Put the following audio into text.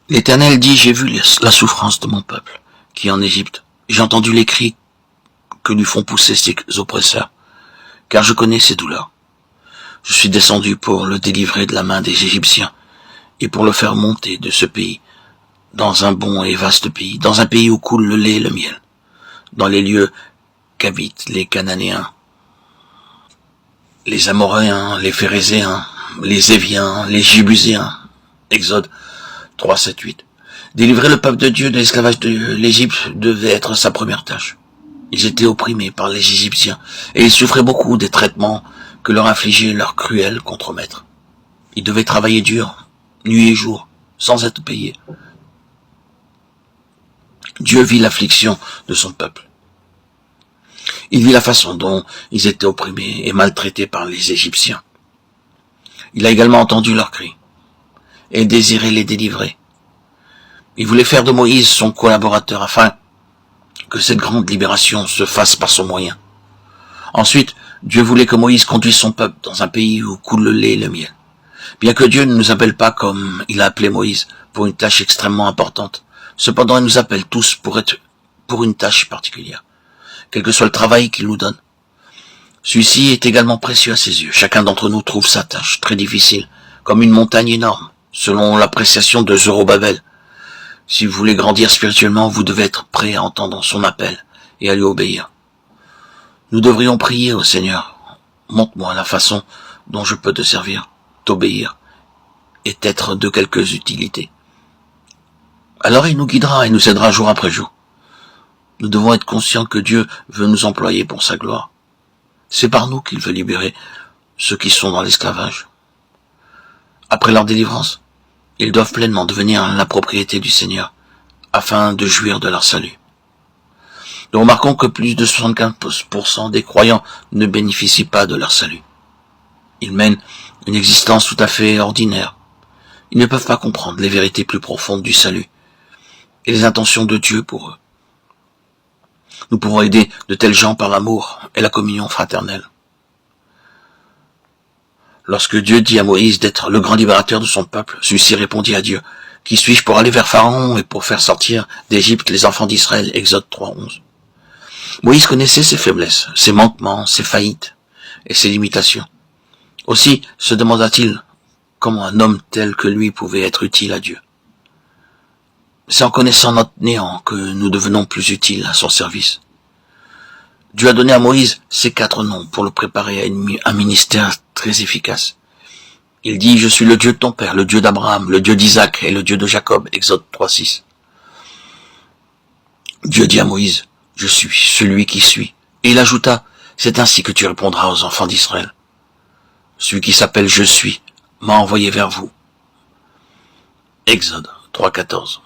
L'Éternel dit, j'ai vu la souffrance de mon peuple, qui est en Égypte. J'ai entendu les cris que lui font pousser ses oppresseurs, car je connais ses douleurs. Je suis descendu pour le délivrer de la main des Égyptiens, et pour le faire monter de ce pays, dans un bon et vaste pays, dans un pays où coule le lait et le miel, dans les lieux qu'habitent les Cananéens, les Amoréens, les Phérézéens, les Éviens, les Jébuséens. Exode 3, 7, 8. Délivrer le peuple de Dieu de l'esclavage de l'Égypte devait être sa première tâche. Ils étaient opprimés par les Égyptiens, et ils souffraient beaucoup des traitements que leur infligeaient leurs cruels contremaîtres. Ils devaient travailler dur, nuit et jour, sans être payés. Dieu vit l'affliction de son peuple. Il vit la façon dont ils étaient opprimés et maltraités par les Égyptiens. Il a également entendu leurs cris et désirait les délivrer. Il voulait faire de Moïse son collaborateur afin que cette grande libération se fasse par son moyen. Ensuite, Dieu voulait que Moïse conduise son peuple dans un pays où coule le lait et le miel. Bien que Dieu ne nous appelle pas comme il a appelé Moïse pour une tâche extrêmement importante, cependant il nous appelle tous pour une tâche particulière, quel que soit le travail qu'il nous donne. Celui-ci est également précieux à ses yeux. Chacun d'entre nous trouve sa tâche très difficile, comme une montagne énorme, selon l'appréciation de Zorobabel. Si vous voulez grandir spirituellement, vous devez être prêt à entendre son appel et à lui obéir. Nous devrions prier au Seigneur. Montre-moi la façon dont je peux te servir, t'obéir et t'être de quelques utilités. Alors il nous guidera et nous aidera jour après jour. Nous devons être conscients que Dieu veut nous employer pour sa gloire. C'est par nous qu'il veut libérer ceux qui sont dans l'esclavage. Après leur délivrance, ils doivent pleinement devenir la propriété du Seigneur, afin de jouir de leur salut. Nous remarquons que plus de 75% des croyants ne bénéficient pas de leur salut. Ils mènent une existence tout à fait ordinaire. Ils ne peuvent pas comprendre les vérités plus profondes du salut et les intentions de Dieu pour eux. Nous pouvons aider de tels gens par l'amour et la communion fraternelle. Lorsque Dieu dit à Moïse d'être le grand libérateur de son peuple, celui-ci répondit à Dieu, « Qui suis-je pour aller vers Pharaon et pour faire sortir d'Égypte les enfants d'Israël » Exode 3, 11. Moïse connaissait ses faiblesses, ses manquements, ses faillites et ses limitations. Aussi se demanda-t-il comment un homme tel que lui pouvait être utile à Dieu. C'est en connaissant notre néant que nous devenons plus utiles à son service. Dieu a donné à Moïse ces 4 noms pour le préparer à un ministère très efficace. Il dit, je suis le Dieu de ton père, le Dieu d'Abraham, le Dieu d'Isaac et le Dieu de Jacob, Exode 3, 6. Dieu dit à Moïse, je suis celui qui suis. Et il ajouta, c'est ainsi que tu répondras aux enfants d'Israël. Celui qui s'appelle je suis m'a envoyé vers vous. Exode 3, 14.